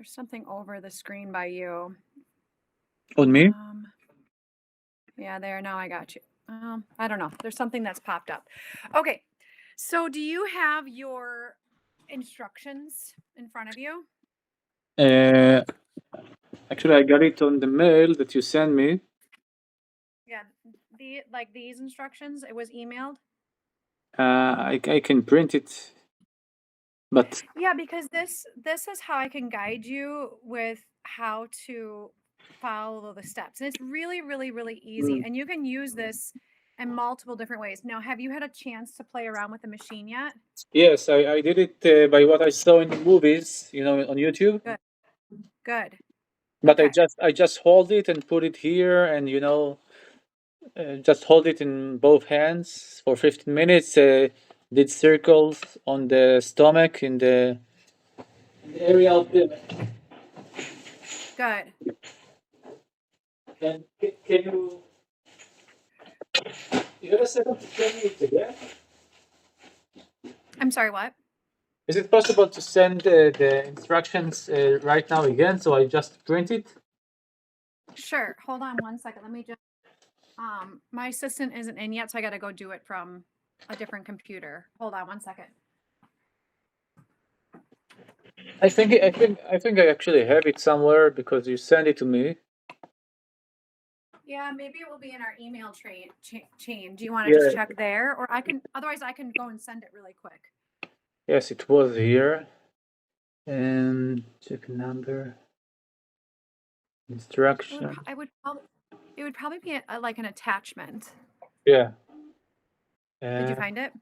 There's something over the screen by you. On me? Yeah, there. Now I got you. I don't know. There's something that's popped up. Okay. So do you have your instructions in front of you? Uh, Actually, I got it on the mail that you sent me. Yeah, these instructions, it was emailed. I can print it, but Yeah, because this is how I can guide you with how to follow the steps. And it's really, really, really easy. mm, And you can use this in multiple different ways. Now, have you had a chance to play around with the machine yet? yes, I did it by what I saw in the movies, on YouTube. Good. Good. But Okay. I just hold it and put it here, and just hold it in both hands for 15 minutes. Did circles on the stomach in the area of the. Good. And can you have a second to send me it again? I'm sorry, what? Is it possible to send the instructions right now again? So I just print it. Sure. Hold on one second. Let me just my assistant isn't in yet, so I gotta go do it from a different computer. Hold on one second. I think I actually have it somewhere because you sent it to me. Yeah, maybe it will be in our email chain. Do you want to just Yeah. check there? Or otherwise I can go and send it really quick. Yes, it was here. And check number instruction. It would probably be like an attachment. Yeah. Did you Uh, find it?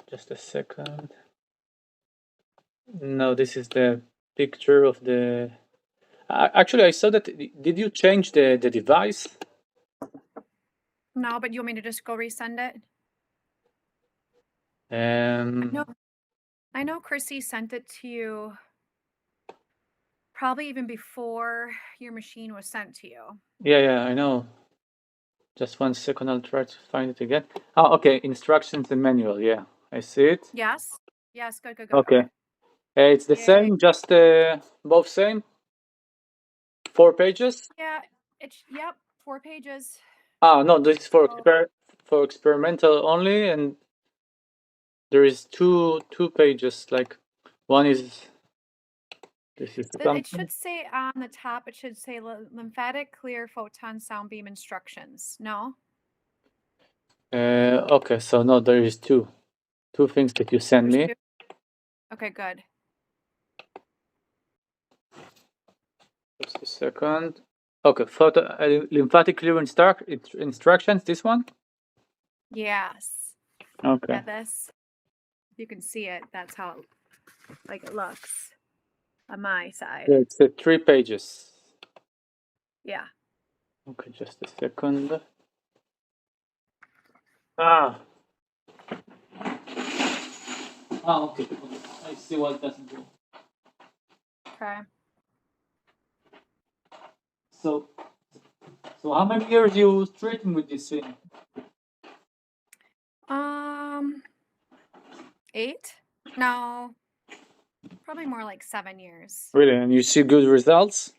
just a second. No, this is the picture of the. Actually, I saw that. Did you change the device? No, but you want me to just go resend it? Um. No, I know Chrissy sent it to you probably even before your machine was sent to you. Yeah, I know. Just 1 second. I'll try to find it again. Oh, okay. Instructions and manual. Yeah, I see it. Yes? Yes, good, good, good. Okay. Okay. It's the Yay. same. Just both same. 4 pages. Yeah, yep, 4 pages. Ah, no. This is for Oh, for experimental only, and there is two pages. Like one is this is it something. should say on the top, it should say lymphatic clear photon sound beam instructions. No? Okay, so no, there is two things that you send There's me. two? Okay, good. Just a second. Okay, photo lymphatic clear instructions. This one. Yes. Okay. Yeah, this, you can see it. That's how it looks on my Yeah, side. it's 3 pages. Yeah. Okay, just a second. Ah. Okay. I see what doesn't do. Okay. So, how many years you treating with this thing? Um, 8? No, probably more like 7 years. Really, and you see good results?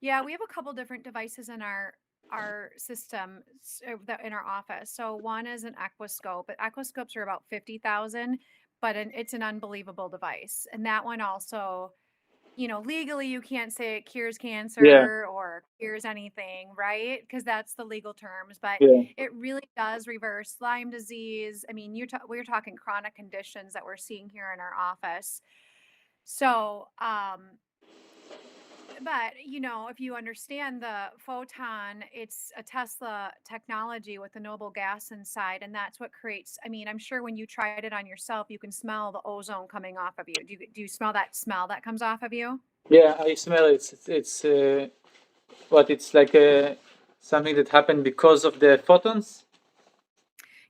Yeah, we have a couple different devices in our system that in our office. So one is an Equiscope. But Equiscopes are about 50,000, but it's an unbelievable device. And that one also, legally you can't say it cures Yeah, cancer or cures anything, right? Because that's the legal terms, but yeah. it really does reverse Lyme disease. I mean, we're talking chronic conditions that we're seeing here in our office. So, but if you understand the photon, it's a Tesla technology with a noble gas inside, and that's what creates. I mean, I'm sure when you tried it on yourself, you can smell the ozone coming off of you. Do you smell that smell that comes off of you? Yeah, I smell it. It's what it's like something that happened because of the photons.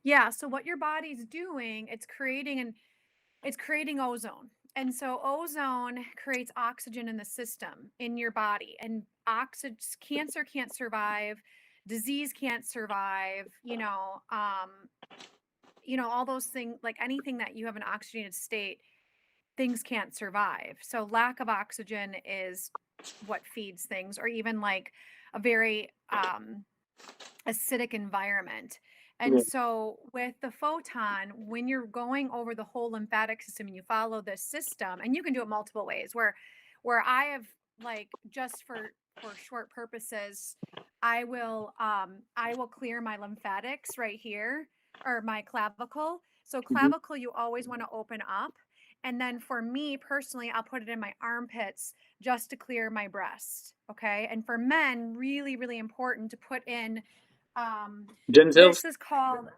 Yeah. So what your body's doing, it's creating ozone. And so ozone creates oxygen in the system in your body, and cancer can't survive, disease can't survive, all those things, like anything that you have an oxygenated state, things can't survive. So lack of oxygen is what feeds things, or even like a very acidic environment. And Yeah. so with the photon, when you're going over the whole lymphatic system and you follow this system, and you can do it multiple ways, where I have, like, just for short purposes, I will clear my lymphatics right here, or my clavicle. So Mhm. clavicle you always want to open up. And then for me personally, I'll put it in my armpits just to clear my breast. Okay. And for men, really, really important to put in, Genitals. this is called,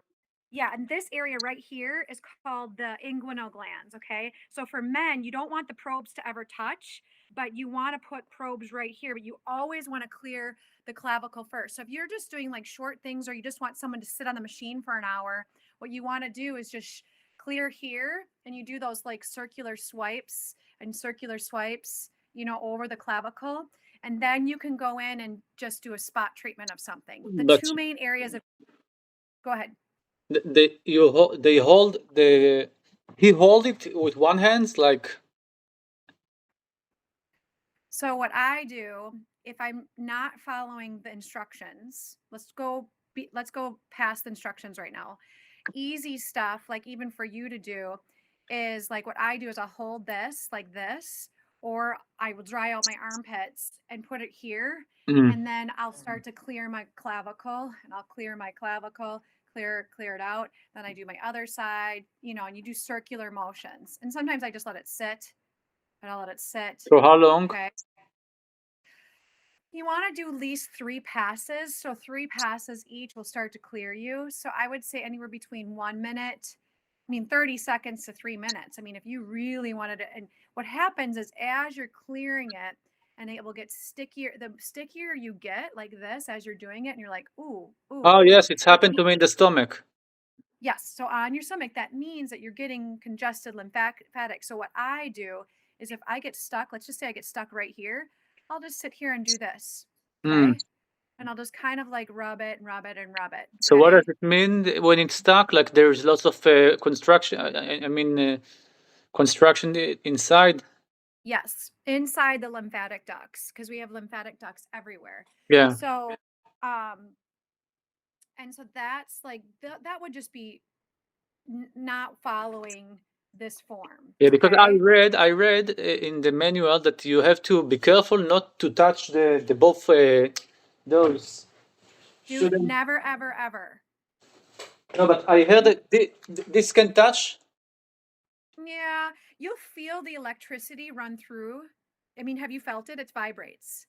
yeah, and this area right here is called the inguinal glands. Okay. So for men, you don't want the probes to ever touch, but you want to put probes right here, but you always want to clear the clavicle first. So if you're just doing like short things, or you just want someone to sit on the machine for an hour, what you want to do is just clear here, and you do those like circular swipes, over the clavicle. And then you can go in and just do a spot treatment of something. The But two main areas of, go ahead. they hold the he hold it with one hand like. So what I do, if I'm not following the instructions, let's go past the instructions right now. Easy stuff, like even for you to do, is like what I do is I'll hold this like this, or I will dry out my armpits and put it here, Mm. and then I'll start to clear my clavicle, and I'll clear my clavicle, clear it out. Then I do my other side, and you do circular motions. And sometimes I just let it sit, and I'll let it sit. For how long? Okay. You want to do at least 3 passes. So 3 passes each will start to clear you. So I would say anywhere between 1 minute, 30 seconds to 3 minutes. If you really wanted it. And what happens is as you're clearing it, and it will get stickier, the stickier you get like this as you're doing it, and you're like, ooh, ooh, Oh ooh. yes, it's happened to me in the stomach. Yes. So on your stomach, that means that you're getting congested lymphatic. So what I do is, if I get stuck, let's just say I get stuck right here, I'll just sit here and do this. Mm. Okay. And I'll just kind of like rub it and rub it and rub it. So what does Okay. it mean when it's stuck? Like there's lots of construction. I mean construction inside. Yes. Inside the lymphatic ducts, because we have lymphatic ducts everywhere. Yeah. So, um, and so that's like, that would just be not following this form. Yeah, because Okay. I read in the manual that you have to be careful not to touch the both those. Do Shouldn't. never, ever, ever. No, but I heard You, that this can touch. yeah, you'll feel the electricity run through. Have you felt it? It vibrates.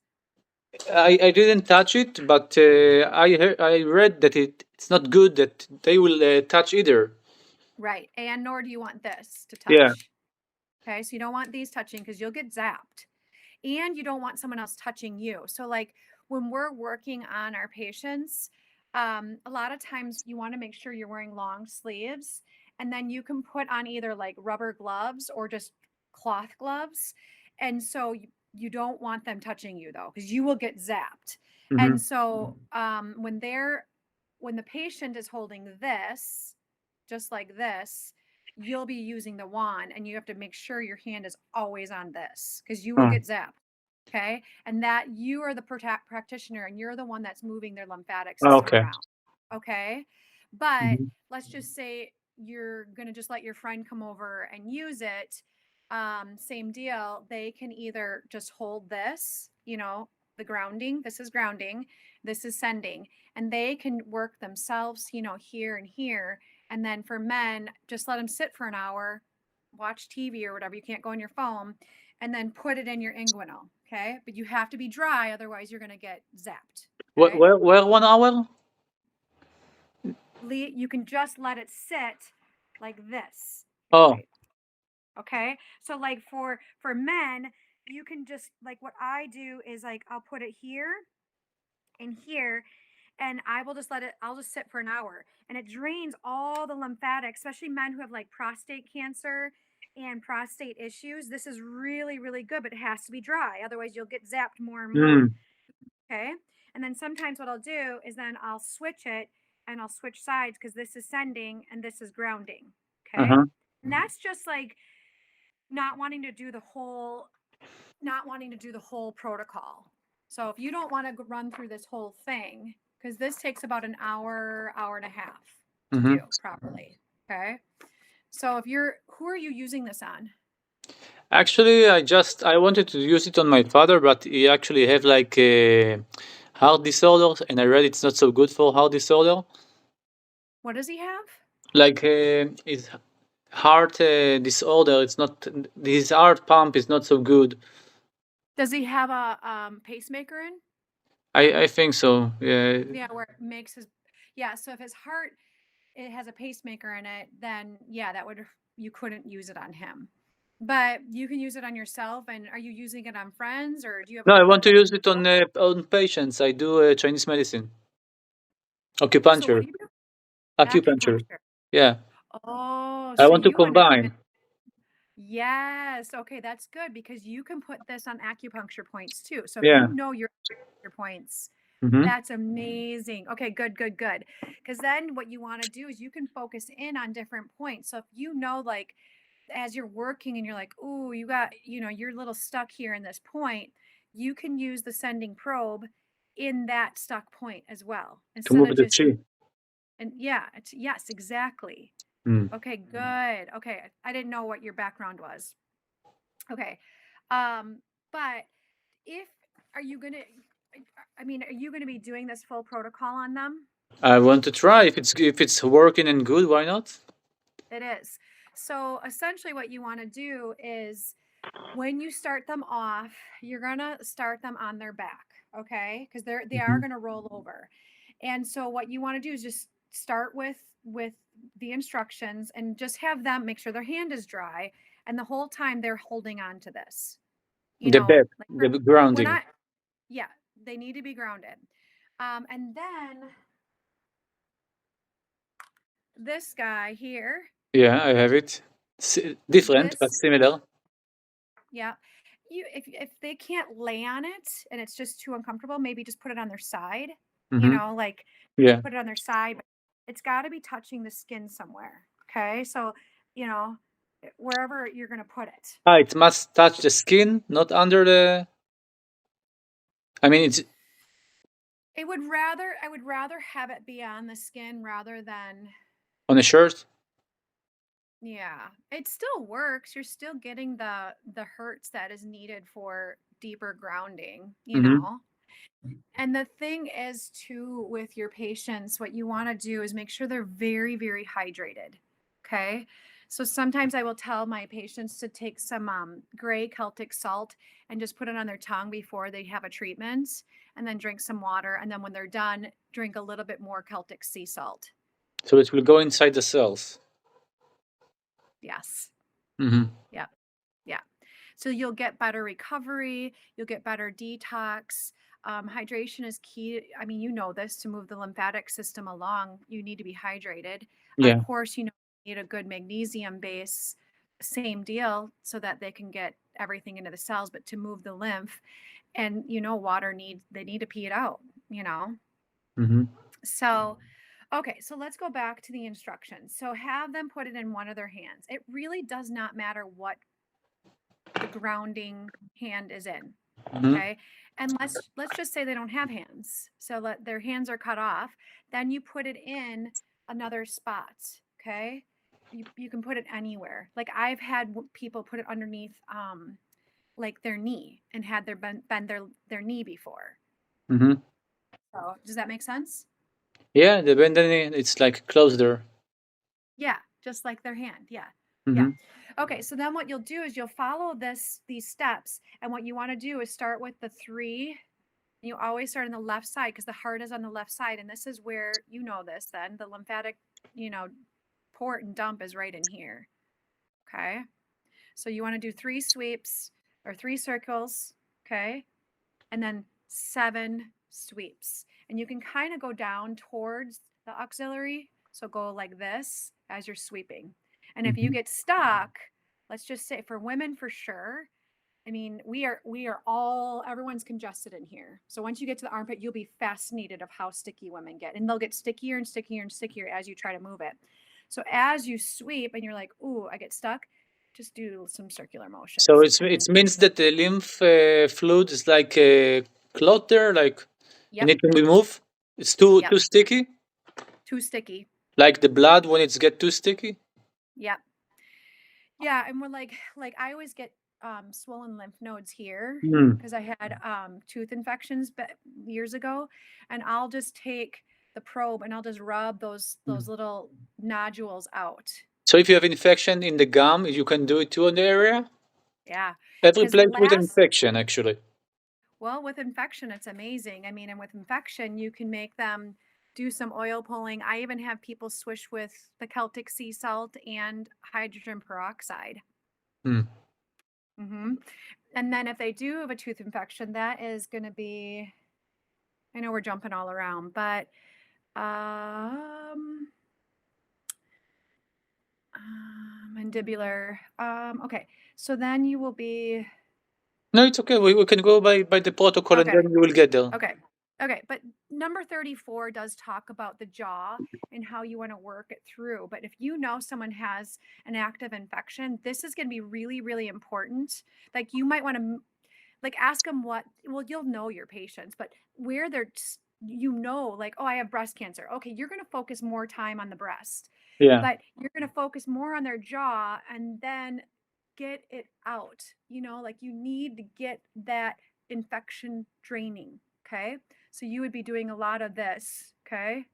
I didn't touch it, but I read that it's not good that they will touch either. Right. And nor do you want this to Yeah. touch. Okay. So you don't want these touching, because you'll get zapped, and you don't want someone else touching you. So, like, when we're working on our patients, a lot of times you want to make sure you're wearing long sleeves, and then you can put on either like rubber gloves or just cloth gloves. And so you don't want them touching you, though, because you will get zapped. And Hmm. so when the patient is holding this, just like this, you'll be using the wand, and you have to make sure your hand is always on this, because you will Oh, get zapped. Okay. And that you are the practitioner, and you're the one that's moving their lymphatic system okay. around. Okay. But Mhm. let's just say you're going to just let your friend come over and use it. Same deal. They can either just hold this, the grounding. This is grounding. This is sending. And they can work themselves, here and here. And then for men, just let them sit for an hour, watch TV or whatever. You can't go on your phone, and then put it in your inguinal. Okay. But you have to be dry. Otherwise, you're going to get zapped. Okay. Where 1 hour? You can just let it sit like this. Oh. Right. Okay. So like for men, you can just, like, what I do is, like, I'll put it here and here, and I'll just sit for an hour, and it drains all the lymphatic, especially men who have like prostate cancer and prostate issues. This is really, really good, but it has to be dry. Otherwise, you'll get zapped more and more. Mm. Okay. And then sometimes what I'll do is then I'll switch it, and I'll switch sides, because this is sending and this is grounding. Okay. Uh-huh. And that's just like not wanting to do the whole protocol. So if you don't want to run through this whole thing, because this takes about an hour, hour and a half to Mm-hmm. do properly. Okay. So who are you using this on? Actually, I wanted to use it on my father, but he actually have like a heart disorder, and I read it's not so good for heart disorder. What does he have? Like his heart disorder, it's not his heart pump is not so good. Does he have a pacemaker in? I think so. Yeah. Yeah, where it makes his, yeah. So if his heart, it has a pacemaker in it, then yeah, you couldn't use it on him. But you can use it on yourself. And are you using it on friends, or do you have a No, I couple want to friends use in it the office? on patients. I do Chinese medicine, So what acupuncture, do you do? acupuncture. Acupuncture. Yeah, Oh, I so want to you understand. combine. Yes. Okay, that's good because you can put this on acupuncture points too. So if Yeah. you know your acupuncture points, Mm-hmm. that's amazing. Okay, good, good, good. Because then what you want to do is you can focus in on different points. So if you know, like, as you're working and you're like, oh, you're a little stuck here in this point, you can use the sending probe in that stuck point as well To instead move of the just, chi. and yeah, yes, exactly. Mm. Okay, good. Okay, I didn't know what your background was. Okay. Um, but if are you gonna are you gonna be doing this full protocol on them? I want to try if it's working and good. Why not? It is. So essentially what you want to do is when you start them off, you're gonna start them on their back, okay? Because they are Mm-hmm. gonna roll over. And so what you want to do is just start with the instructions and just have them make sure their hand is dry and the whole time they're holding on to this. The bed, Like the we're grounding. not, yeah, they need to be grounded. And then this guy here, Yeah, I have it. Different but this, similar. yeah, if they can't lay on it and it's just too uncomfortable, maybe just put it on their side, Mm-hmm. like Yeah. put it on their side. But it's got to be touching the skin somewhere. Okay. So, you know, wherever you're going to put it. Ah, it must touch the skin, not under the. I mean, it's I would rather have it be on the skin rather than, on a shirt. yeah, it still works. You're still getting the hertz that is needed for deeper grounding, Mm-hmm. And the thing is too with your patients, what you want to do is make sure they're very, very hydrated. Okay. So sometimes I will tell my patients to take some gray Celtic salt and just put it on their tongue before they have a treatment and then drink some water. And then when they're done, drink a little bit more Celtic sea salt. So it will go inside the cells. Yes. Mm-hmm. Yeah. Yeah. So you'll get better recovery, you'll get better detox. Hydration is key. I mean, you know this to move the lymphatic system along, you need to be hydrated. Of Yeah. course, you need a good magnesium base, same deal, so that they can get everything into the cells, but to move the lymph and they need to pee it out, you know. Mm-hmm. So, okay, so let's go back to the instructions. So have them put it in one of their hands. It really does not matter what the grounding hand is in. Mm-hmm. Okay. And let's just say they don't have hands. So their hands are cut off. Then you put it in another spot. Okay. You can put it anywhere. Like I've had people put it underneath like their knee and had bend their knee before. Mm-hmm. So does that make sense? Yeah, the bandana, it's like closer. Yeah, just like their hand. Yeah. Yeah. Mm-hmm. Okay, so then what you'll do is you'll follow these steps, and what you want to do is start with the 3. You always start on the left side because the heart is on the left side, and this is where this. Then the lymphatic, you know, port and dump is right in here. Okay, so you want to do 3 sweeps or 3 circles. Okay, and then 7 sweeps, and you can kind of go down towards the axillary. So go like this as you're sweeping. And if you Mm-hmm. get stuck, let's just say for women for sure. I mean, we are all everyone's congested in here. So once you get to the armpit, you'll be fascinated of how sticky women get. And they'll get stickier and stickier and stickier as you try to move it. So as you sweep and you're like, "Ooh, I get stuck." just do some circular motions. So it means that the lymph fluid is like a clot there, like you Yep. need to remove. It's too Yep. too sticky, Too sticky. like the blood when it's get too sticky. Yep. Yeah, and we're like I always get swollen lymph nodes here Hmm. because I had tooth infections years ago, and I'll just take the probe and I'll just rub those little nodules out. So if you have infection in the gum, you can do it too on the area. Yeah, Every because place with infection, actually. well, with infection, it's amazing. I mean, and with infection, you can make them do some oil pulling. I even have people swish with the Celtic sea salt and hydrogen peroxide. Hmm. hmm And then if they do have a tooth infection, that is going to be, I know we're jumping all around, but um, mandibular. Okay, so then you will be No, it's okay. We can go by the protocol and okay. then you will get there. Okay. Okay. But number 34 does talk about the jaw and how you want to work it through. But if you know someone has an active infection, this is going to be really, really important. Like you might want to like ask them well, you'll know your patients, but where they're, like, oh, I have breast cancer. Okay. You're going to focus more time on the breast, Yeah. but you're going to focus more on their jaw and then get it out. Like you need to get that infection draining. Okay. So you would be doing a lot of this. Okay.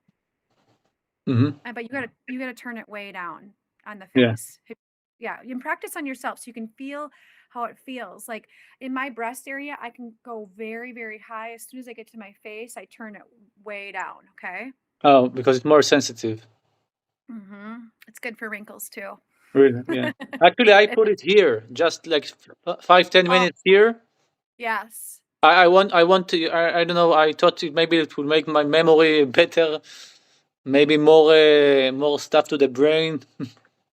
Mm-hmm. But you gotta turn it way down on the Yeah. face. Yeah. You can practice on yourself so you can feel how it feels. Like in my breast area, I can go very, very high. As soon as I get to my face, I turn it way down. Okay. Oh, because it's more sensitive. It's good for wrinkles too. Really? Yeah. Actually, I If put it here, just like 5, 10 oh minutes here. yes. I want to. I don't know. I thought maybe it would make my memory better. Maybe more stuff to the brain.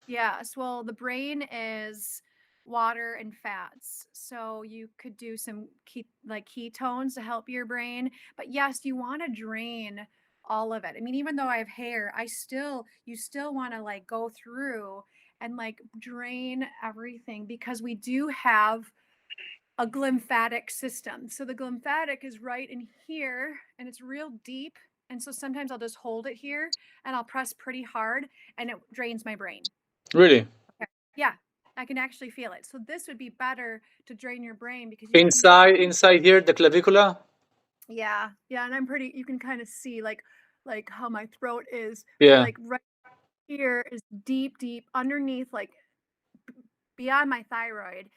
Yes. Well, the brain is water and fats. So you could do some ketones to help your brain. But yes, you want to drain all of it. I mean, even though I have hair, you still want to like go through and like drain everything because we do have a glymphatic system. So the glymphatic is right in here and it's real deep. And so sometimes I'll just hold it here and I'll press pretty hard and it drains my brain. Really. Okay. Yeah, I can actually feel it. So this would be better to drain your brain because you might be Inside here, the clavicula. yeah, yeah, and you can kind of see like how my throat is. So Yeah. like right here is deep, deep underneath, like beyond my thyroid,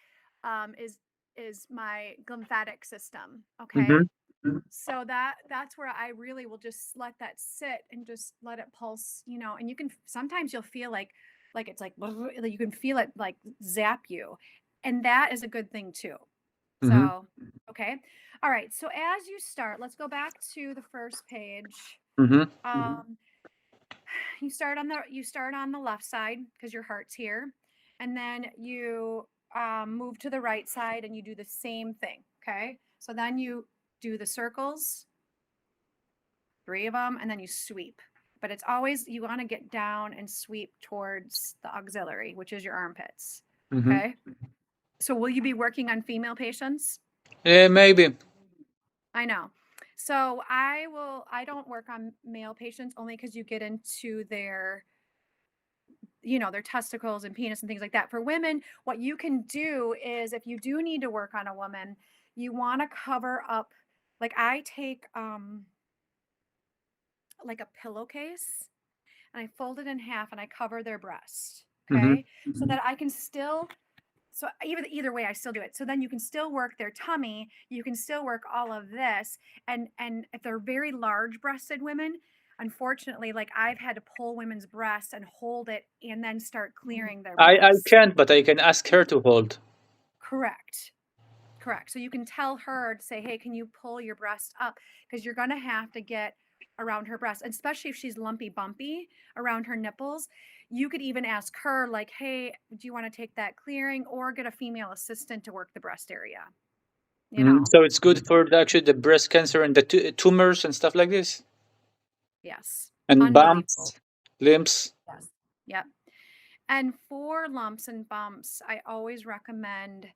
is my glymphatic system. Okay. Mm-hmm. So that's where I really will just let that sit and just let it pulse, and you can sometimes you'll feel like it's like you can feel it like zap you. And that is a good thing too. Mm-hmm. So, okay. All right. So as you start, let's go back to the first page. Mm-hmm. You start on the left side because your heart's here, and then you move to the right side and you do the same thing. Okay. So then you do the circles, 3 of them, and then you sweep. But it's always you want to get down and sweep towards the auxiliary, which is your armpits. Mm-hmm. Okay. So will you be working on female patients? Yeah, maybe. I know. So I don't work on male patients only because you get into their testicles and penis and things like that. For women, what you can do is if you do need to work on a woman, you want to cover up, like I take like a pillowcase and I fold it in half and I cover their breast. Mm-hmm. Okay. So that I can still, so either way I still do it. So then you can still work their tummy, you can still work all of this. And if they're very large breasted women, unfortunately, like I've had to pull women's breasts and hold it and then start clearing their I breasts. can't, but I can ask her to hold. Correct. Correct. So you can tell her to say, hey, can you pull your breast up? Because you're going to have to get around her breast, especially if she's lumpy bumpy around her nipples. You could even ask her, like, hey, do you want to take that clearing or get a female assistant to work the breast area? So it's good for actually the breast cancer and the tumors and stuff like this, Yes. and Unbelievable. bumps, limbs. Yes. Yep. And for lumps and bumps, I always recommend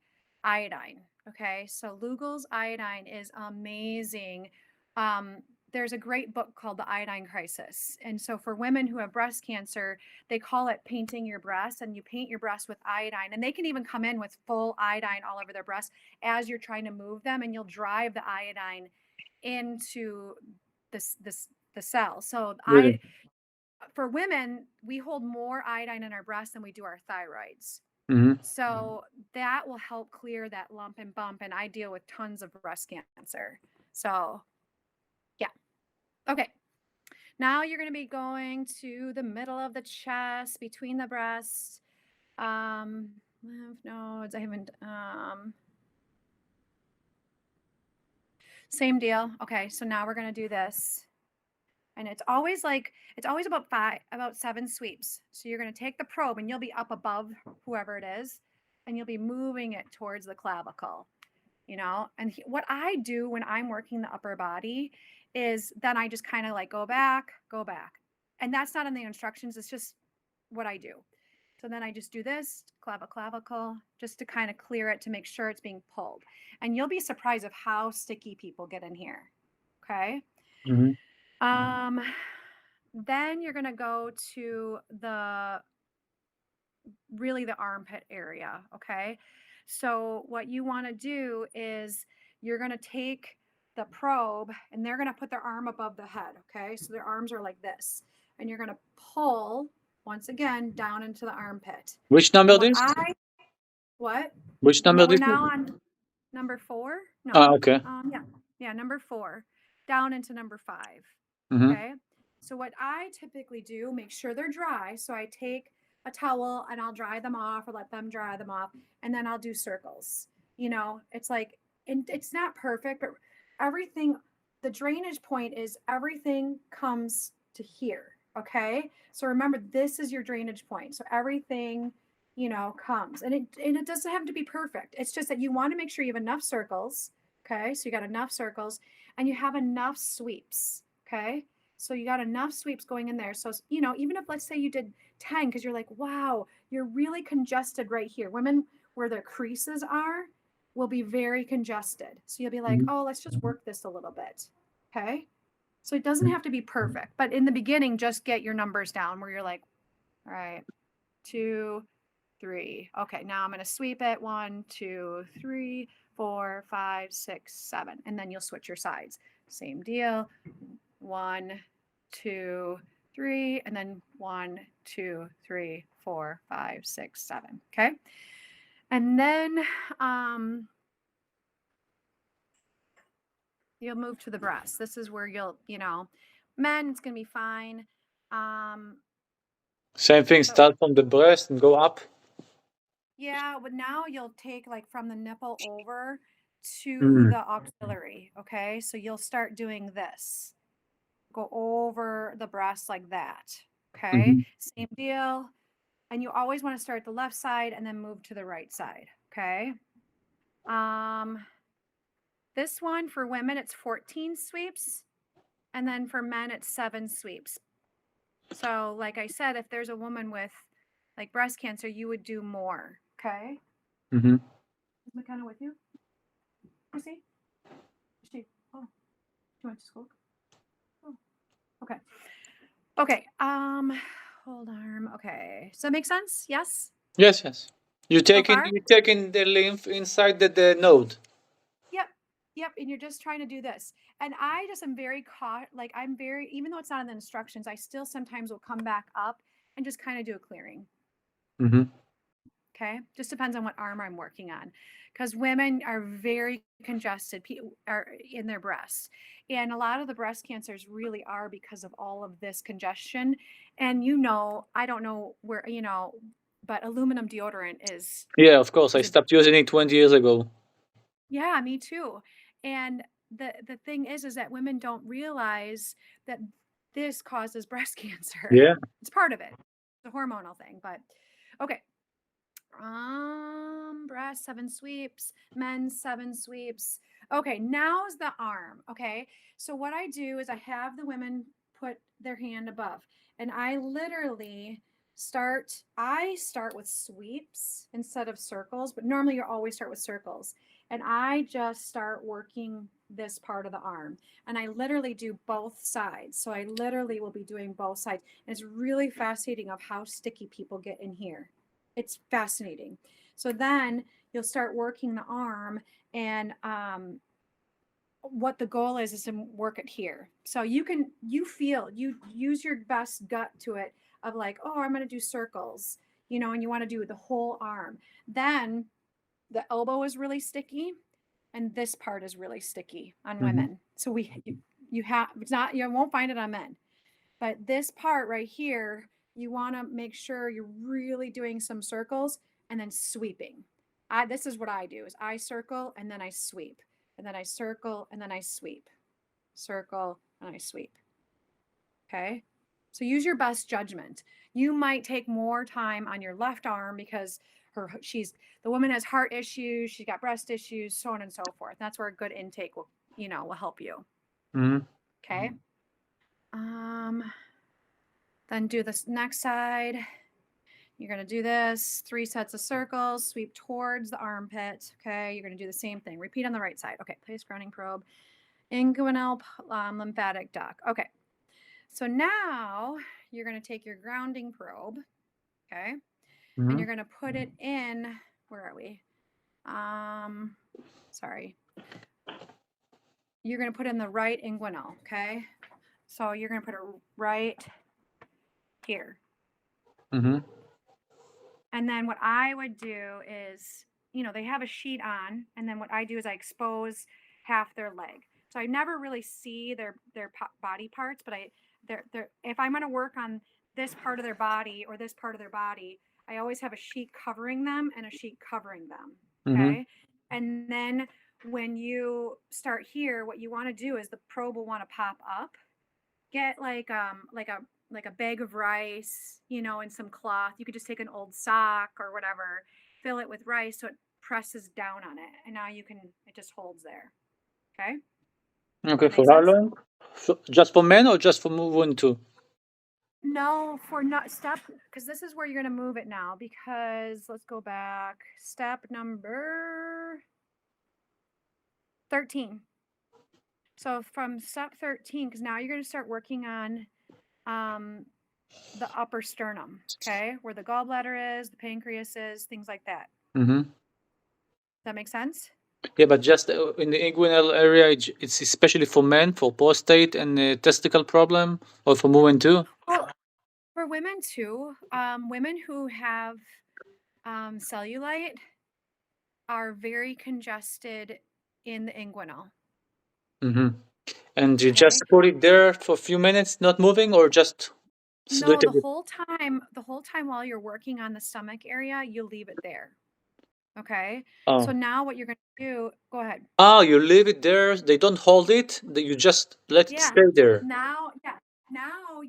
iodine. Okay. So Lugel's iodine is amazing. Um, there's a great book called The Iodine Crisis. And so for women who have breast cancer, they call it painting your breast, and you paint your breast with iodine. And they can even come in with full iodine all over their breast as you're trying to move them, and you'll drive the iodine into the cell. So I Really? for women, we hold more iodine in our breasts than we do our thyroids. Mm-hmm. So that will help clear that lump and bump. And I deal with tons of breast cancer. So, yeah. Okay. Now you're going to be going to the middle of the chest, between the breasts, lymph nodes. I haven't, same deal. Okay. So now we're going to do this. And it's always about 7 sweeps. So you're going to take the probe and you'll be up above whoever it is, and you'll be moving it towards the clavicle, And what I do when I'm working the upper body is then I just kind of like go back, go back. And that's not in the instructions. It's just what I do. So then I just do this clavicle just to kind of clear it to make sure it's being pulled. And you'll be surprised of how sticky people get in here. Okay. Mm-hmm. Um, then you're going to go to the armpit area. Okay. So what you want to do is you're going to take the probe, and they're going to put their arm above the head. Okay. So their arms are like this, and you're going to pull once again down into the armpit. Which And number this? what? Which number No, we're this is? now on number 4. No. Ah, okay. Yeah. Yeah. Number 4 down into number 5. Mm-hmm. Okay. So what I typically do, make sure they're dry. So I take a towel and I'll dry them off, or let them dry them off. And then I'll do circles. It's like, and it's not perfect, but everything, the drainage point is everything comes to here. Okay. So remember, this is your drainage point. So everything, comes, and it doesn't have to be perfect. It's just that you want to make sure you have enough circles. Okay. So you got enough circles and you have enough sweeps. Okay. So you got enough sweeps going in there. So, even if, let's say you did 10, because you're like, wow, you're really congested right here. Women where their creases are will be very congested. So you'll be like, oh, let's just work this a little bit. Okay. So it doesn't have to be perfect, but in the beginning, just get your numbers down where you're like, all right, 2, 3. Okay. Now I'm going to sweep it. 1, 2, 3, 4, 5, 6, 7. And then you'll switch your sides. Same deal. 1, 2, 3, and then 1, 2, 3, 4, 5, 6, 7. Okay. And then you'll move to the breast. This is where men, it's going to be fine. Same thing. But Start from the breast and go up. yeah, but now you'll take like from the nipple over to Mm. the auxiliary. Okay. So you'll start doing this. Go over the breast like that. Okay. Mm-hmm. Same deal. And you always want to start the left side and then move to the right side. Okay. This one for women, it's 14 sweeps. And then for men, it's 7 sweeps. So, like I said, if there's a woman with like breast cancer, you would do more. Okay. Mm-hmm. Is McKenna with you? You see? She, oh, she went to school. Oh, okay. Okay. Hold arm. Okay. Does that make sense? Yes. Yes, yes. So far? You taking the lymph inside the node. Yep. Yep. And you're just trying to do this. And I just am very caught. Like I'm very, even though it's not in the instructions, I still sometimes will come back up and just kind of do a clearing. Mm-hmm. Okay. Just depends on what arm I'm working on. Because women are very congested are in their breasts. And a lot of the breast cancers really are because of all of this congestion. And I don't know where, but aluminum deodorant Yeah, of course. I is a stopped using it 20 years ago. yeah, me too. And the thing is that women don't realize that this causes breast cancer. Yeah. It's part of it. It's a hormonal thing, but okay. Breast 7 sweeps, men 7 sweeps. Okay, now's the arm. Okay, so what I do is I have the women put their hand above, and I literally I start with sweeps instead of circles, but normally you always start with circles. And I just start working this part of the arm. And I literally do both sides. So I literally will be doing both sides. And it's really fascinating of how sticky people get in here. It's fascinating. So then you'll start working the arm, and what the goal is to work it here. So you use your best gut to it of like, oh, I'm going to do circles, and you want to do the whole arm. Then the elbow is really sticky, and this part is really sticky on women. So it's not, you won't find it on men, but this part right here, you want to make sure you're really doing some circles and then sweeping. This is what I do is I circle and then I sweep, and then I circle and then I sweep, circle and I sweep. Okay. So use your best judgment. You might take more time on your left arm because the woman has heart issues, she's got breast issues, so on and so forth. That's where a good intake will help you. Okay. Then do this next side. You're going to do this 3 sets of circles, sweep towards the armpit. Okay. You're going to do the same thing. Repeat on the right side. Okay. Place grounding probe, inguinal lymphatic duct. Okay. So now you're going to take your grounding probe. Okay. And you're going to put it in, where are we? Sorry. You're going to put in the right inguinal. Okay. So you're going to put it right here. And then what I would do is, they have a sheet on, and then what I do is I expose half their leg. So I never really see their body parts, but if I'm going to work on this part of their body or this part of their body, I always have a sheet covering them and a sheet covering them. Okay. And then when you start here, what you want to do is the probe will want to pop up. Get like a bag of rice, and some cloth. You could just take an old sock or whatever, fill it with rice so it presses down on it. And now it just holds there. Okay. Okay, for how long? Just for men or just for women too? No, for not step, because this is where you're going to move it now, because let's go back. Step number 13. So from step 13, because now you're going to start working on the upper sternum, okay, where the gallbladder is, the pancreas is, things like that. Does that make sense? Yeah, but just in the inguinal area, it's especially for men, for prostate and testicle problem, or for women too? Well, for women too. Women who have cellulite are very congested in the inguinal. And you just put it there for a few minutes, not moving, or just no, the whole time while you're working on the stomach area, you leave it there. Okay. So now what you're going to do, go ahead. Oh, you leave it there. They don't hold it. You just let it stay there. Now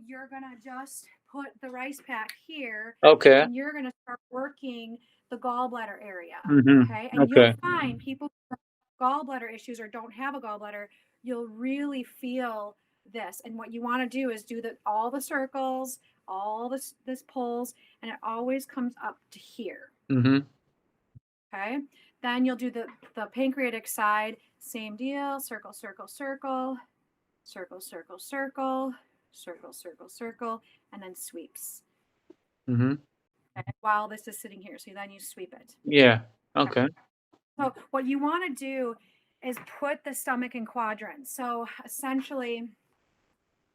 you're going to just put the rice pack here. Okay. And you're going to start working the gallbladder area. Okay. And Okay. you'll find people with gallbladder issues or don't have a gallbladder, you'll really feel this. And what you want to do is do all the circles, all this pulls, and it always comes up to here. Okay. Then you'll do the pancreatic side, same deal, circle, circle, circle, circle, circle, circle, circle, circle, circle, and then sweeps. Okay, while this is sitting here. So then you sweep it. Yeah. Okay. So what you want to do is put the stomach in quadrants. So essentially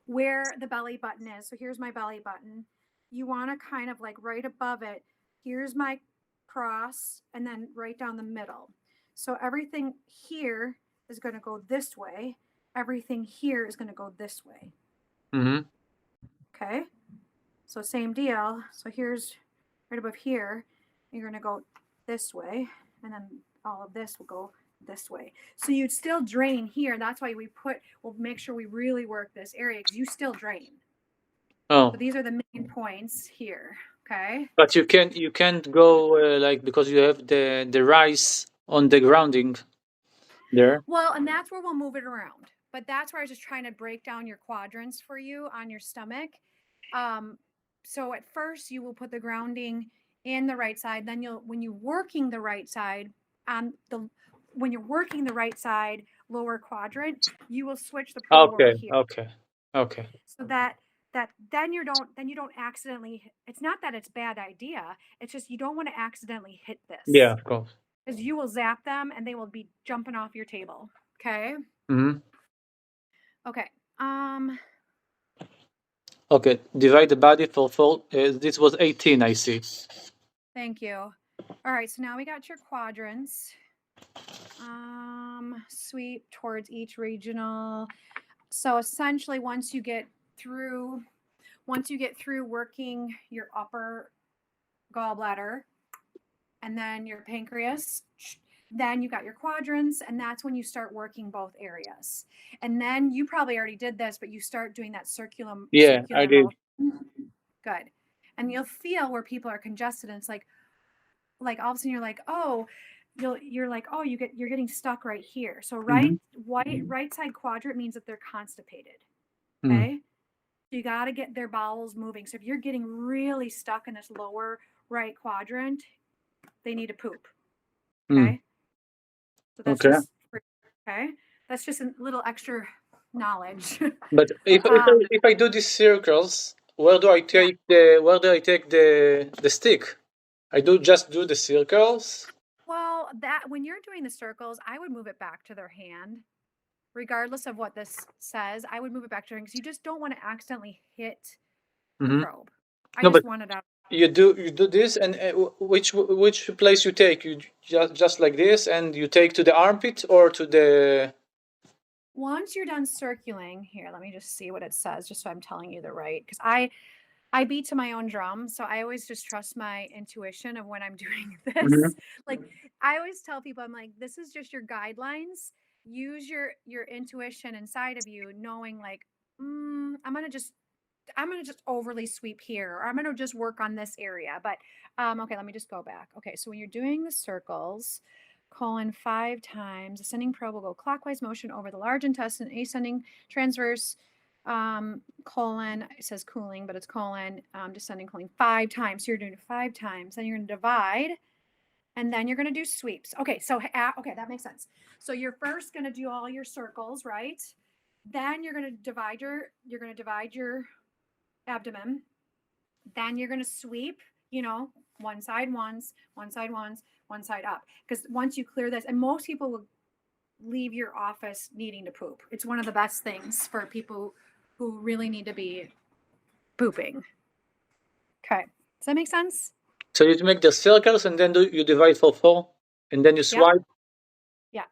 where the belly button is. So here's my belly button. You want to kind of like right above it. Here's my cross, and then right down the middle. So everything here is going to go this way. Everything here is going to go this way. Okay. So same deal. So here's right above here. You're going to go this way, and then all of this will go this way. So you'd still drain here. That's why we'll make sure we really work this area, because you still drain. Oh. So these are the main points here. Okay. But you can't go because you have the rice on the grounding there. Well, and that's where we'll move it around. But that's where I was just trying to break down your quadrants for you on your stomach. so at first you will put the grounding in the right side. Then when you're working the right side, when you're working the right side lower quadrant, you will switch the probe over Okay, here. okay, okay. So that then you don't accidentally. It's not that it's bad idea. It's just you don't want to accidentally hit Yeah, this, of course. because you will zap them and they will be jumping off your table. Okay. Mm-hmm. Okay. Okay, divide the body for four. This was 18, I see. Thank you. All right. So now we got your quadrants. Sweep towards each regional. So essentially, once you get through working your upper gallbladder and then your pancreas, then you got your quadrants, and that's when you start working both areas. And then you probably already did this, but you start doing that circular Yeah, I did. motion. Good. And you'll feel where people are congested, and it's like all of a sudden you're like, oh, you're like, oh, you're getting stuck right here. So right side quadrant means that they're constipated. Mm-hmm. Okay. So you got to get their bowels moving. So if you're getting really stuck in this lower right quadrant, they need to poop. Okay. So that's Okay. just okay. That's just a little extra knowledge. But if I do these circles, where do I take the stick? I just do the circles. Well, that when you're doing the circles, I would move it back to their hand, regardless of what this says. I would move it back to their hand because you just don't want to accidentally hit the Mm-hmm. probe. I No, just but want it out. you do this, and which place you take? You just like this, and you take to the armpit or to the. Once you're done circling, here, let me just see what it says, just so I'm telling you the right. Because I beat to my own drum, so I always just trust my intuition of when I'm doing Mm-hmm. this. Like I always tell people, I'm like, this is just your guidelines. Use your intuition inside of you, knowing like, I'm gonna just overly sweep here, or I'm gonna just work on this area. But okay, let me just go back. Okay, so when you're doing the circles, colon 5 times, ascending probe will go clockwise motion over the large intestine, ascending transverse, colon, it says cooling, but it's colon, descending colon 5 times. So you're doing it 5 times. Then you're gonna divide, and then you're gonna do sweeps. Okay, so okay, that makes sense. So you're first gonna do all your circles, right? Then you're gonna divide your abdomen. Then you're going to sweep, one side once, one side once, one side up. Because once you clear this, and most people will leave your office needing to poop. It's one of the best things for people who really need to be pooping. Okay. Does that make sense? So you make the circles, and then you divide for 4, and then you Yep. swipe. Yeah.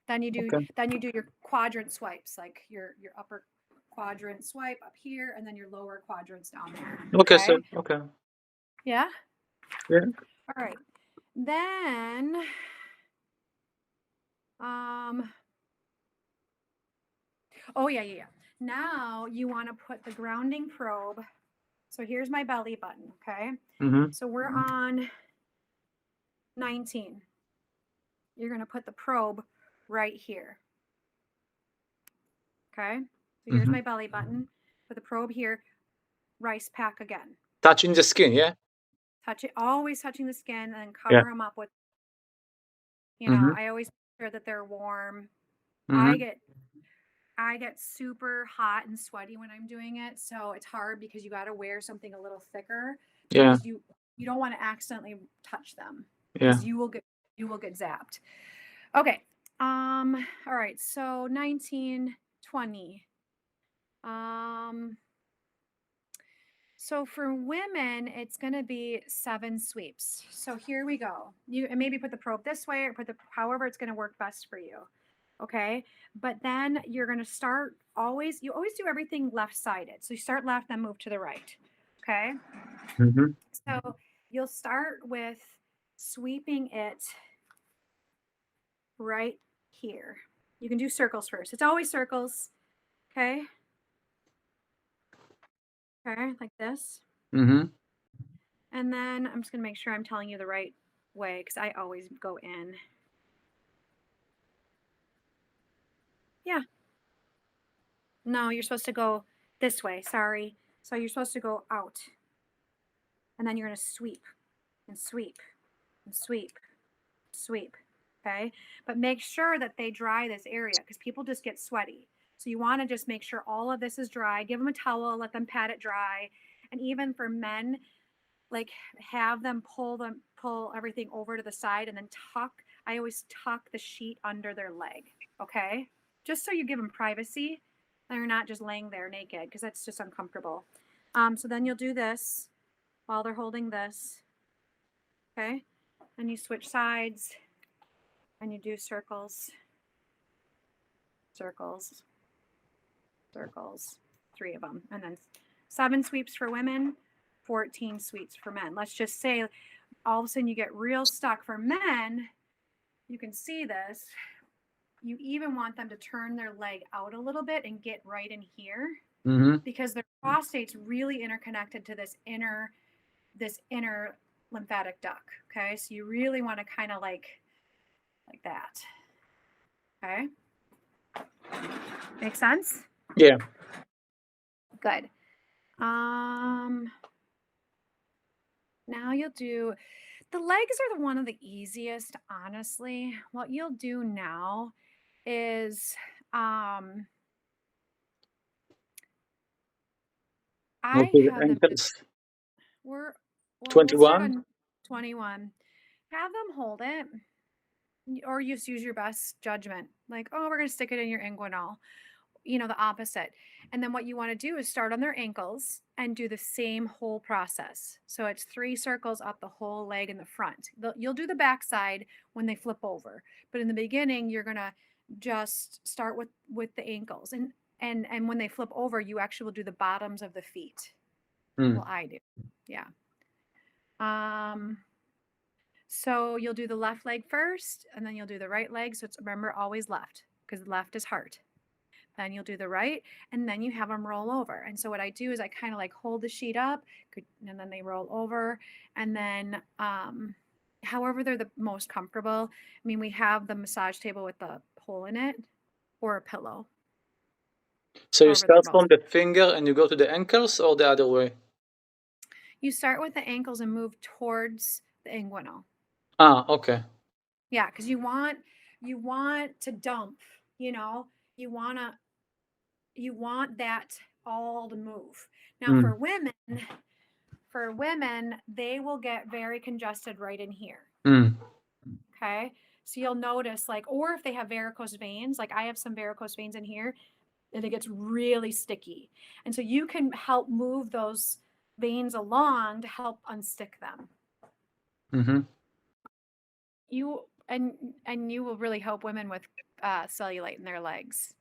Then you do Okay. your quadrant swipes, like your upper quadrant swipe up here, and then your lower quadrants down there. Okay. So okay. Yeah. Yeah. All right. Then oh yeah. Now you want to put the grounding probe. So here's my belly button, okay? Mm-hmm. So we're on 19. You're going to put the probe right here. Okay? So here's Mm-hmm. my belly button. Put the probe here. Rice pack again. Touching the skin, yeah. Touch it, always touching the skin, and then Yeah. cover them up with, Mm-hmm. I always make sure that they're warm. Mm-hmm. I get super hot and sweaty when I'm doing it, so it's hard because you got to wear something a little thicker, Yeah. because you don't want to accidentally touch them, Yeah. because you will get zapped. Okay. All right. So 19, 20. So for women, it's going to be 7 sweeps. So here we go. And maybe put the probe this way, or however it's going to work best for you. Okay. But then you're going to start you always do everything left sided. So you start left, then move to the right. Okay. Mm-hmm. So you'll start with sweeping it right here. You can do circles first. It's always circles. Okay. Okay. Like this. Mm-hmm. And then I'm just going to make sure I'm telling you the right way, because I always go in. Yeah. No, you're supposed to go this way. Sorry. So you're supposed to go out, and then you're going to sweep and sweep and sweep, sweep. Okay. But make sure that they dry this area because people just get sweaty. So you want to just make sure all of this is dry. Give them a towel, let them pat it dry. And even for men, like have them pull everything over to the side and then tuck. I always tuck the sheet under their leg. Okay. Just so you give them privacy. They're not just laying there naked because that's just uncomfortable. So then you'll do this while they're holding this. Okay. And you switch sides and you do circles, circles, circles, 3 of them. And then 7 sweeps for women, 14 sweeps for men. Let's just say all of a sudden you get real stuck. For men, you can see this. You even want them to turn their leg out a little bit and get right in here because their prostate's really interconnected to this inner lymphatic duct. Okay, so you really want to kind of like that. Okay, make sense? Yeah. Good. Now you'll do the legs are one of the easiest, honestly. What you'll do now is I Okay, the have them ankles. we'll start 21. on 21. Have them hold it, or just use your best judgment. Like, oh, we're gonna stick it in your inguinal. The opposite. And then what you want to do is start on their ankles and do the same whole process. So it's 3 circles up the whole leg in the front. You'll do the back side when they flip over, but in the beginning you're gonna just start with the ankles, and when they flip over, you actually will do the bottoms of the feet. Well, I do, yeah. So you'll do the left leg first, and then you'll do the right leg. So it's, remember, always left because left is heart. Then you'll do the right, and then you have them roll over. And so what I do is I kind of like hold the sheet up, and then they roll over, and then however they're the most comfortable. I mean, we have the massage table with the hole in it, or a pillow. So you However they're start most. from the finger and you go to the ankles or the other way? You start with the ankles and move towards the inguinal. Okay. Yeah, because you want to dump. You want that all to move. Now for women, they will get very congested right in here. Okay. So you'll notice, like, or if they have varicose veins, like I have some varicose veins in here, and it gets really sticky. And so you can help move those veins along to help unstick them. You will really help women with cellulite in their legs.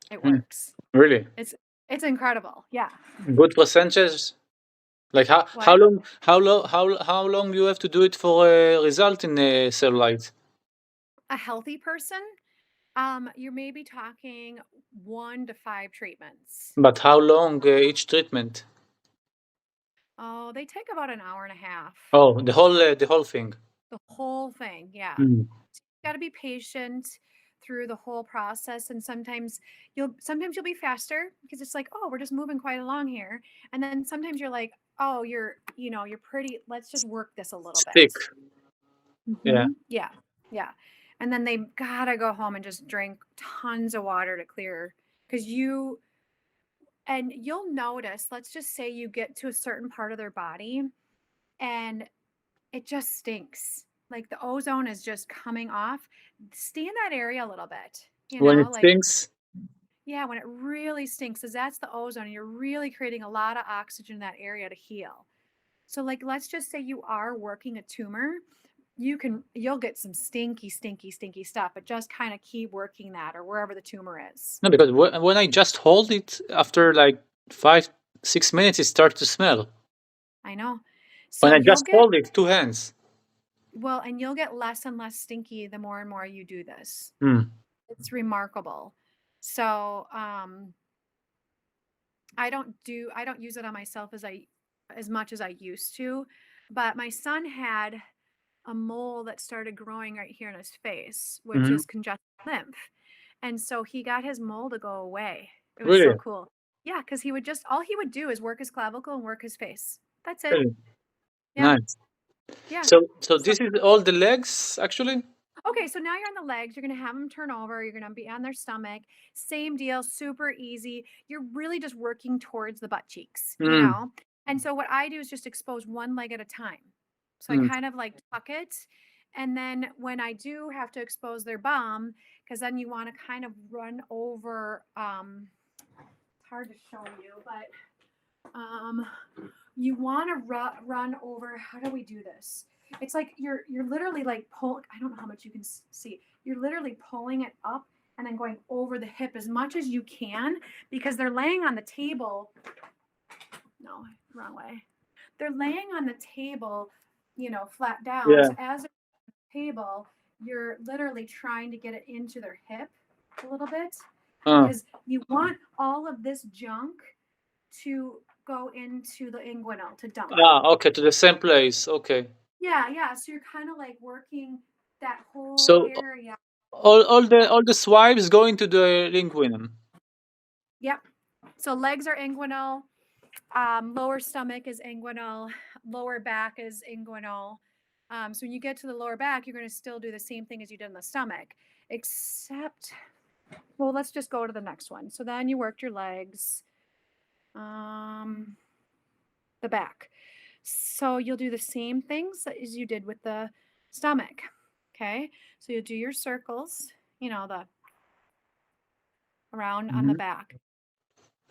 It works. Really? It's incredible. Yeah. Good percentage? Like how long you have to do it for a result in cellulite? A healthy person, you're maybe talking 1 to 5 treatments. But how long each treatment? Oh, they take about an hour and a half. Oh, the whole thing. The whole thing, yeah. So you got to be patient through the whole process, and sometimes you'll be faster because it's like, oh, we're just moving quite along here, and then sometimes you're like, oh, you're pretty. Let's just work this a little Stick. bit. Yeah. And then they gotta go home and just drink tons of water to clear, because you'll notice, let's just say you get to a certain part of their body and it just stinks. Like the ozone is just coming off. Stay in that area a little bit. When it Like, stinks? yeah, when it really stinks, because that's the ozone, and you're really creating a lot of oxygen in that area to heal. So, like, let's just say you are working a tumor, you'll get some stinky stuff, but just kind of keep working that, or wherever the tumor is. No, because when I just hold it, after like 5-6 minutes, it starts to smell. I know. When So I just hold it, 2 hands. well, and you'll get less and less stinky the more and more you do this. It's remarkable. So I don't use it on myself as much as I used to, but my son had a mole that started growing right here in his face, which is congested lymph. And so he got his mole to go away. It was so Really? cool. Yeah, because he would just all he would do is work his clavicle and work his face. That's it. Okay, Yeah, nice. yeah. So So this is all the legs actually? okay, so now you're on the legs. You're gonna have them turn over. You're gonna be on their stomach. Same deal, super easy. You're really just working towards the butt cheeks, you Mm, know? And so what I do is just expose one leg at a time. So I mm, kind of like tuck it. And then when I do have to expose their bum, because then you want to kind of run over, it's hard to show you, but you want to run over. How do we do this? It's like you're literally like pull. I don't know how much you can see. You're literally pulling it up and then going over the hip as much as you can because they're laying on the table. No, wrong way. They're laying on the table, flat down. yeah. So as they're on the table, you're literally trying to get it into their hip a little bit Uh, because you want all of this junk to go into the inguinal to dump. okay, to the same place. Okay. Yeah, yeah. So you're kind of like working that whole So area. all the swipes go into the linguinum. Yep. So legs are inguinal, lower stomach is inguinal, lower back is inguinal. So when you get to the lower back, you're going to still do the same thing as you did in the stomach, except, well, let's just go to the next one. So then you worked your legs, the back. So you'll do the same things as you did with the stomach. Okay. So you'll do your circles, the around on the Mhm. back.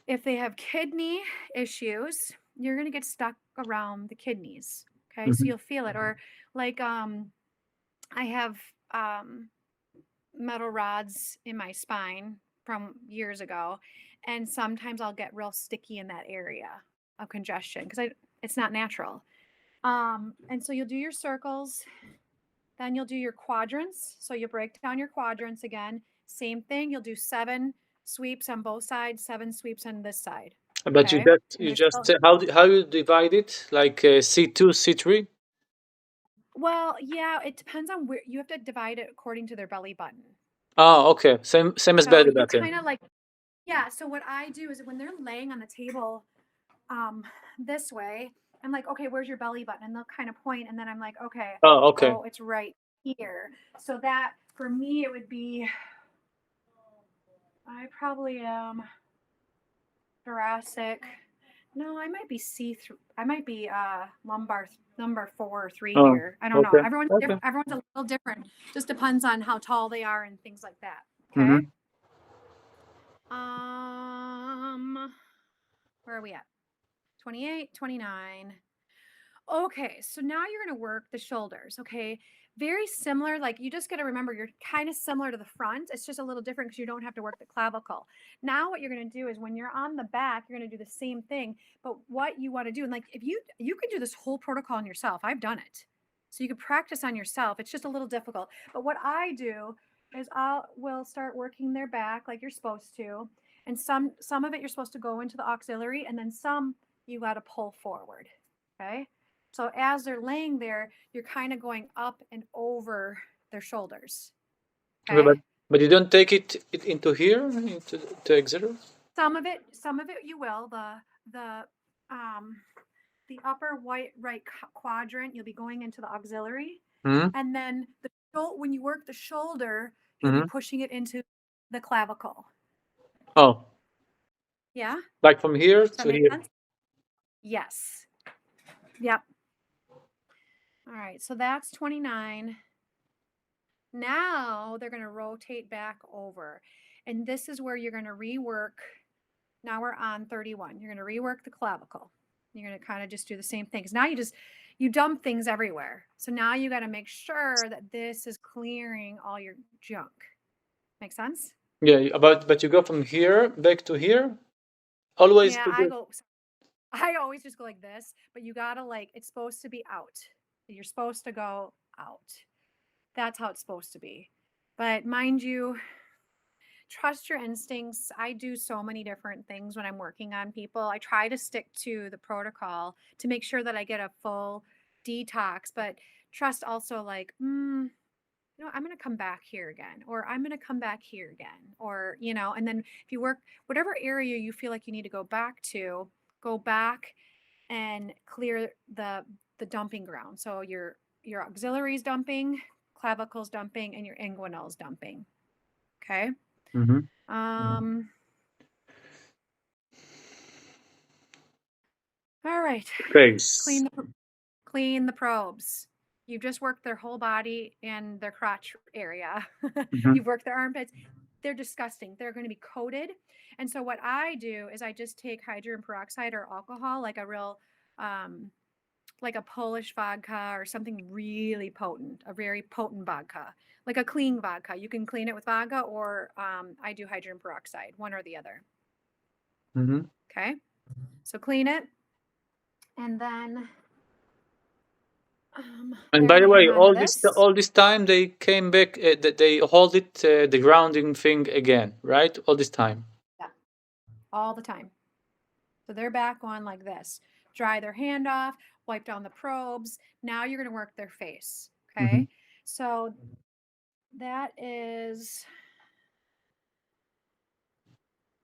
If they have kidney issues, you're going to get stuck around the kidneys. Okay. So Mhm. you'll feel it. Or like, I have, metal rods in my spine from years ago. And sometimes I'll get real sticky in that area of congestion because it's not natural. And so you'll do your circles, then you'll do your quadrants. So you break down your quadrants again. Same thing. You'll do 7 sweeps on both sides, 7 sweeps on this side. But you Okay. just And you you're just still, how you divide it? Like C2, C3? well, yeah, it depends on where you have to divide it according to their belly button. Oh, okay. Same as So belly you button. kind of like, yeah. So what I do is when they're laying on the table, um, this way, I'm like, okay, where's your belly button? And they'll kind of point, and then I'm like, okay, Oh, okay. oh, it's right here. So that for me, it would be, I probably am thoracic. No, I might be C through. I might be lumbar number 4 or 3 Oh, here. I don't know. okay. Everyone's Okay. different. Everyone's a little different. Just depends on how tall they are and things like that. Okay. Mm-hmm. Where are we at? 28, 29. Okay, so now you're going to work the shoulders. Okay, very similar. Like you just got to remember you're kind of similar to the front. It's just a little different because you don't have to work the clavicle. Now, what you're going to do is when you're on the back, you're going to do the same thing. But what you want to do, and like if you can do this whole protocol on yourself, I've done it. So you can practice on yourself. It's just a little difficult. But what I do is will start working their back like you're supposed to, and some of it you're supposed to go into the auxiliary, and then some you got to pull forward. Okay. So as they're laying there, you're kind of going up and over their shoulders. Okay, but Okay. but you don't take it into here, into the auxiliary? Some of it you will. The um the upper white right quadrant, you'll be going into the auxiliary. Mm-hmm. And then when you work the shoulder, you'll be Mm-hmm. pushing it into the clavicle. Oh, Yeah? like from here Does that to make here. sense? Yes. Yep. All right. So that's 29. Now they're going to rotate back over. And this is where you're going to rework. Now we're on 31. You're going to rework the clavicle. You're going to kind of just do the same thing. Because now you dump things everywhere. So now you got to make sure that this is clearing all your junk. Make sense? Yeah, but you go from here back to here, always Yeah, to the. I always just go like this, but you got to like, it's supposed to be out. You're supposed to go out. That's how it's supposed to be. But mind you, trust your instincts. I do so many different things when I'm working on people. I try to stick to the protocol to make sure that I get a full detox, but trust also like, you know, I'm going to come back here again, or I'm going to come back here again, or, you know, and then if you work whatever area you feel like you need to go back to, go back and clear the dumping ground. So your auxiliaries dumping, clavicles dumping, and your inguinals dumping. Okay. Mm-hmm. Um, all right. Face. Clean clean the probes. You've just worked their whole body and their crotch area. Mm-hmm. You've worked their armpits. They're disgusting. They're going to be coated. And so what I do is I just take hydrogen peroxide or alcohol, um, like a Polish vodka or something really potent, a very potent vodka, like a clean vodka. You can clean it with vodka, or I do hydrogen peroxide, one or the other. Mm-hmm. Okay. So clean it. And then And they're by going the to way, hang on to this. all this time they came back. They hold it the grounding thing again, right? All this time. Yeah, all the time. So they're back on like this. Dry their hand off, wipe down the probes. Now you're going to work their face. Mm-hmm. Okay. So that is,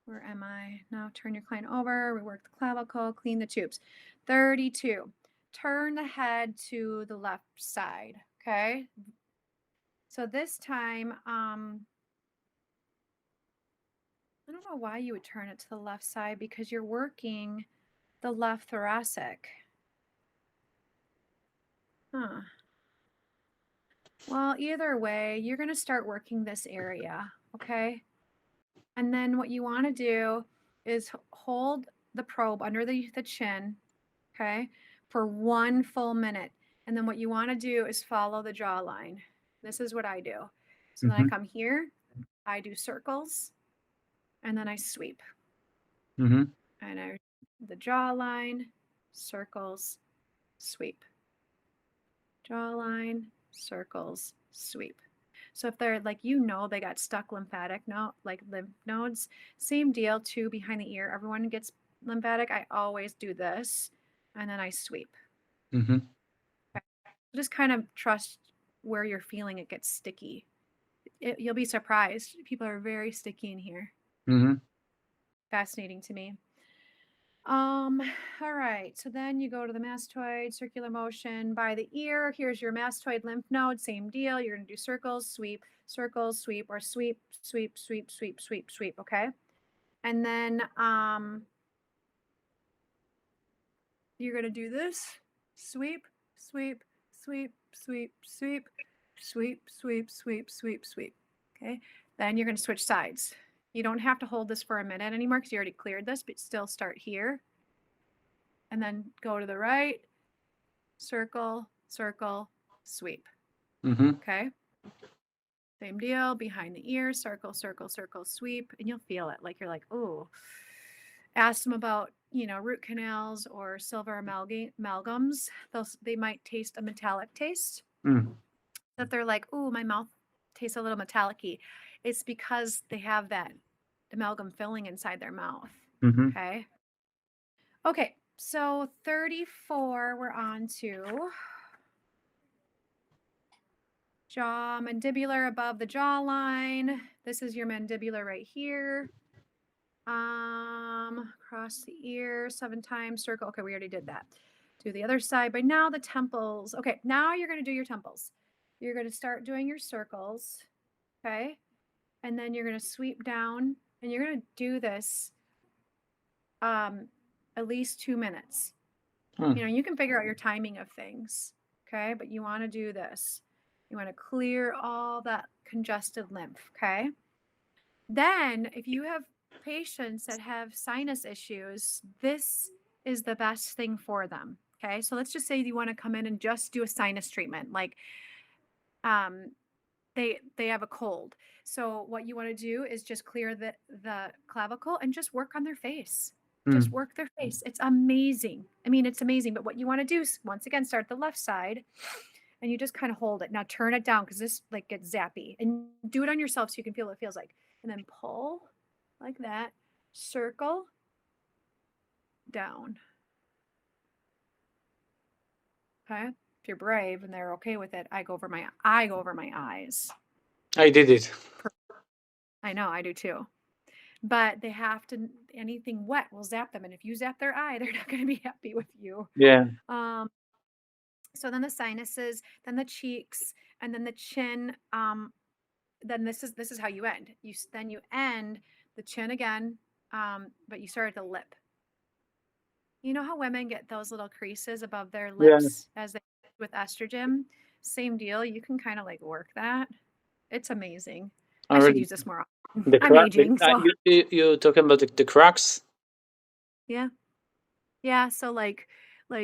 where am I? Now turn your client over. We work the clavicle, clean the tubes. 32. Turn the head to the left side. Okay. So this time, I don't know why you would turn it to the left side, because you're working the left thoracic. Huh. Well, either way, you're going to start working this area, okay? And then what you want to do is hold the probe under the chin, okay, for 1 full minute. And then what you want to do is follow the jawline. This is what I do. So then I Mm-hmm. come here, I do circles, and then I sweep. Mm-hmm. And the jawline, circles, sweep. Jawline, circles, sweep. So if they're like, you know, they got stuck lymph nodes, same deal too behind the ear. Everyone gets lymphatic. I always do this, and then I sweep. Mm-hmm. Okay. Just kind of trust where you're feeling it gets sticky. You'll be surprised. People are very sticky in here. Mm-hmm. Fascinating to me. All right. So then you go to the mastoid, circular motion by the ear. Here's your mastoid lymph node. Same deal. You're going to do circles, sweep, or sweep, sweep, sweep, sweep, sweep, sweep. Okay. And then you're going to do this: sweep, sweep, sweep, sweep, sweep, sweep, sweep, sweep, sweep, sweep. Okay. Then you're going to switch sides. You don't have to hold this for a minute anymore because you already cleared this, but still start here. And then go to the right, circle, circle, sweep. Mm-hmm. Okay. Same deal, behind the ear, circle, circle, circle, sweep, and you'll feel it. Like you're like, ooh. Ask them about, root canals or silver amalgams. They might taste a metallic taste. Mm. That they're like, ooh, my mouth tastes a little metallic-y. It's because they have that amalgam filling inside their mouth. Mm-hmm. Okay. Okay. So 34, we're on to jaw, mandibular above the jawline. This is your mandibular right here. Across the ear 7 times, circle. Okay, we already did that. Do the other side. But now the temples. Okay, now you're going to do your temples. You're going to start doing your circles. Okay. And then you're going to sweep down, and you're going to do this at least 2 minutes. Mm. You can figure out your timing of things. Okay. But you want to do this. You want to clear all that congested lymph. Okay. Then, if you have patients that have sinus issues, this is the best thing for them. Okay. So let's just say you want to come in and just do a sinus treatment. Like um, they have a cold. So what you want to do is just clear the clavicle and just work on their face. Just Mm. work their face. It's amazing. I mean, it's amazing. But what you want to do is, once again, start the left side, and you just kind of hold it. Now turn it down, because this like gets zappy, and do it on yourself so you can feel what it feels like. And then pull like that, circle down. Okay. you're brave and they're okay with it, I go over my eyes. I did it. I know, I do too. But they have to, anything wet will zap them, and if you zap their eye, they're not going to be happy with you. Yeah. Um, so then the sinuses, then the cheeks, and then the chin. Then this is how you end. Then you end the chin again, but you start at the lip. You know how women get those little creases above their Yeah. lips as they with estrogen? Same deal. You can kind of like work that. It's amazing. I should Already. use this more often. The I'm crack. aging, so You talking about the cracks? yeah. Yeah, so like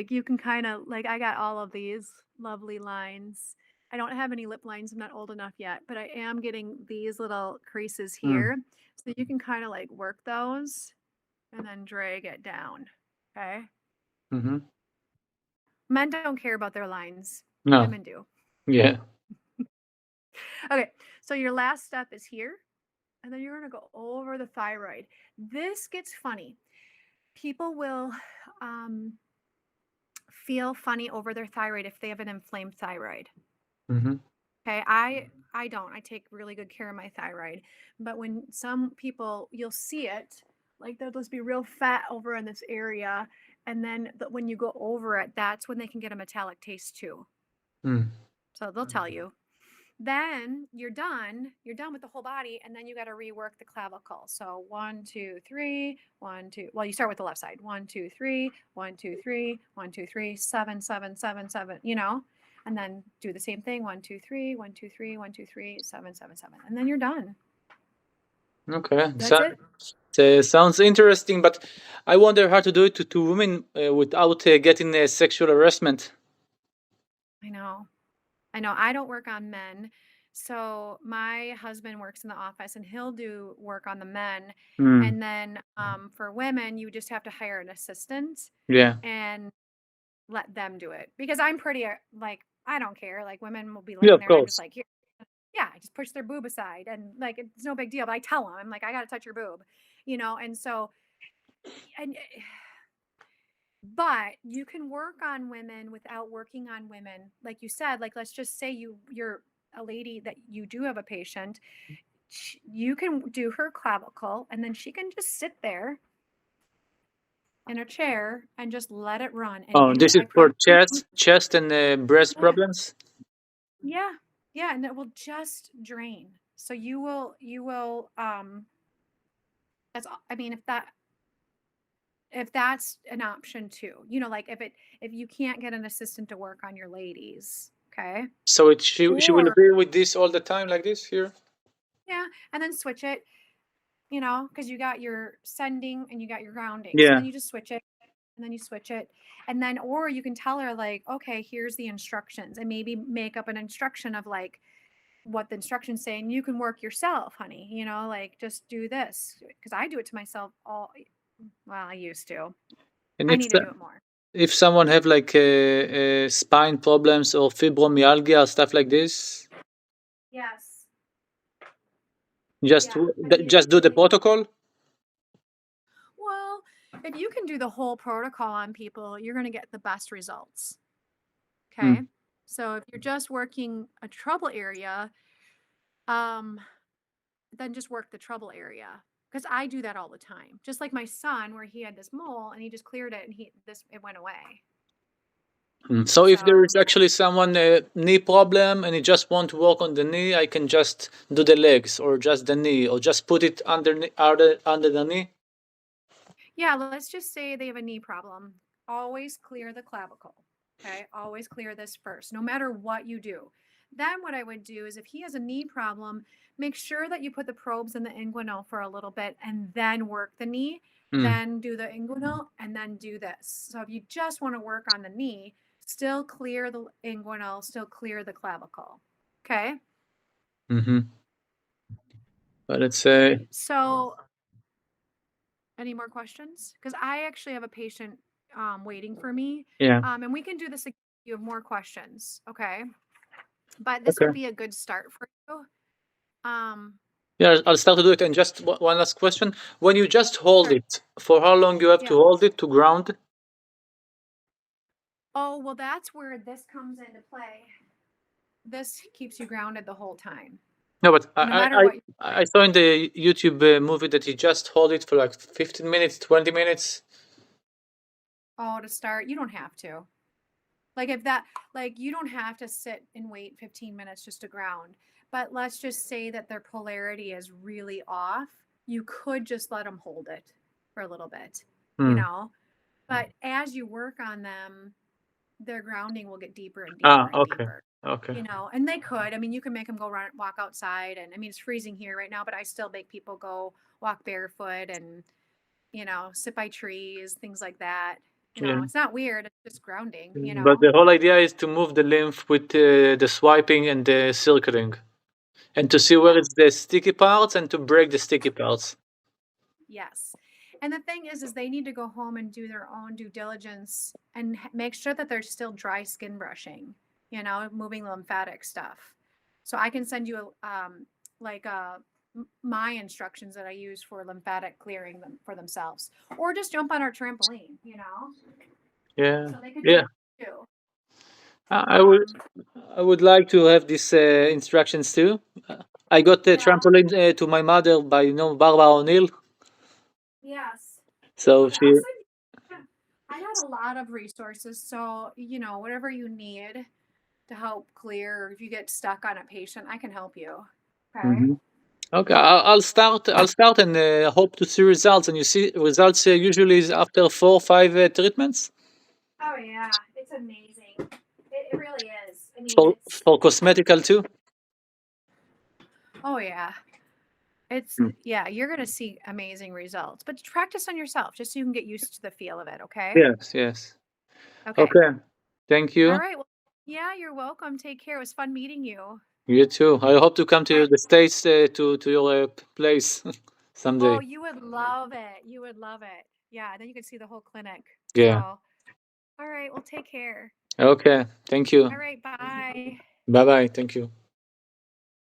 you can kind of like I got all of these lovely lines. I don't have any lip lines. I'm not old enough yet, but I am getting these little creases Mm. here. So you can kind of like work those and then drag it down. Okay? Mm-hmm. Men don't care about their lines. No. Women do. Yeah. Okay. So your last step is here, and then you're going to go over the thyroid. This gets funny. People will feel funny over their thyroid if they have an inflamed thyroid. Mm-hmm. Okay, I don't. I take really good care of my thyroid. But when some people, you'll see it, like they'll just be real fat over in this area, and then when you go over it, that's when they can get a metallic taste too. Mm. So they'll tell you. Then you're done. You're done with the whole body, and then you got to rework the clavicle. So 1, 2, 3, 1, 2. Well, you start with the left side. 1, 2, 3, 1, 2, 3, 1, 2, 3, 7, 7, 7, 7. You know, and then do the same thing. 1, 2, 3, 1, 2, 3, 1, 2, 3, 7, 7, 7, and then you're done. Okay. That's it. Sounds interesting, but I wonder how to do it to women without getting sexual harassment. I know. I know. I don't work on men. So my husband works in the office and he'll do work on the men. Mm. And then for women, you just have to hire an assistant Yeah. and let them do it because I'm pretty like I don't care. Like women will be Yeah, laying of there and I'm just course. like, here, yeah, I just push their boob aside and like it's no big deal. But I tell them, I'm like, I got to touch your boob, you know. And so, and but you can work on women without working on women, like you said. Like let's just say you're a lady that you do have a patient. You can do her clavicle, and then she can just sit there in a chair and just let it run. And Oh, this is I for promise you, chest and breast yeah. problems. Yeah. Yeah, and it will just drain. So you will that's I mean if that's an option too. You know, like if you can't get an assistant to work on your ladies, okay? So she will Or be with this all the time like this here. yeah, and then switch it, you know, because you got your sending and you got your grounding. So Yeah. then you just switch it and then you switch it. And then or you can tell her like, okay, here's the instructions and maybe make up an instruction of like what the instructions say and you can work yourself, honey, you know, like just do this because I do it to myself all well, I used to. And I need to do it more. if someone have like spine problems or fibromyalgia stuff like this, Yes. just Yeah. I mean, if just do the you protocol. well, if you can do the whole protocol on people, you're going to get the best results. Okay? Mm. So if you're just working a trouble area, um then just work the trouble area because I do that all the time. Just like my son where he had this mole and he just cleared it and it went away. Mm. So if there So is actually someone knee problem and you just want to work on the knee, I can just do the legs or just the knee or just put it under the knee. yeah, let's just say they have a knee problem. Always clear the clavicle. Okay. Always clear this first, no matter what you do. Then, what I would do is if he has a knee problem, make sure that you put the probes in the inguinal for a little bit and then work the knee, Mm. then do the inguinal, and then do this. So, if you just want to work on the knee, still clear the inguinal, still clear the clavicle. Okay. Mm-hmm. But let's say, So, any more questions? Because I actually have a patient waiting for me. yeah. And we can do this again if you have more questions. Okay. But this Okay. would be a good start for you. Yeah, I'll start to do it. And just one last question: when you just hold Sure. it, for how long you have to Yeah. hold it to ground? Oh, well, that's where this comes into play. This keeps you grounded the whole time, No, but no matter what you're I doing. saw in the YouTube movie that you just hold it for like 15 minutes, 20 minutes. Oh, to start, you don't have to. Like if that, like you don't have to sit and wait 15 minutes just to ground. But let's just say that their polarity is really off. You could just let them hold it for a little bit, you Hmm. know. But as you work on them, their grounding will get deeper and Ah, deeper and okay. deeper. Okay. You know, and they could. I mean, you can make them go run, walk outside, and I mean, it's freezing here right now, but I still make people go walk barefoot and sit by trees, things like that. Yeah. It's not weird. It's just grounding. But the whole idea is to move the lymph with the swiping and the circling, and to see where Yeah. it's the sticky parts and to break the sticky parts. Yes. And the thing is they need to go home and do their own due diligence and make sure that they're still dry skin brushing, moving lymphatic stuff. So I can send you like my instructions that I use for lymphatic clearing them for themselves, or just jump on our trampoline, Yeah. so they could do Yeah. it too. I would Um, I would like to have these instructions too. I got the yeah. trampoline to my mother by Barbara O'Neill. Yes. So Well, I'll she. send you. I got a lot of resources, so whatever you need to help clear, or if you get stuck on a patient, I can help you. Okay. Mhm. Okay, I'll start. I'll start and hope to see results. And you see results usually is after 4 or 5 treatments Oh yeah, it's amazing. It really is. I mean, for it's cosmetical too. oh yeah. It's Mm. yeah, you're gonna see amazing results. But practice on yourself just so you can get used to the feel of it, okay? Yes, yes. Okay. Okay. Thank All you. right. Well, yeah, you're welcome. Take care. It was fun meeting you. You too. I hope to come All to right. the States to your place Oh, someday. you would love it. You would love it. Yeah, then you could see the whole clinic. So, Yeah. all right. Well, take care. Okay. Thank All you. right. Bye. Bye bye. Thank you.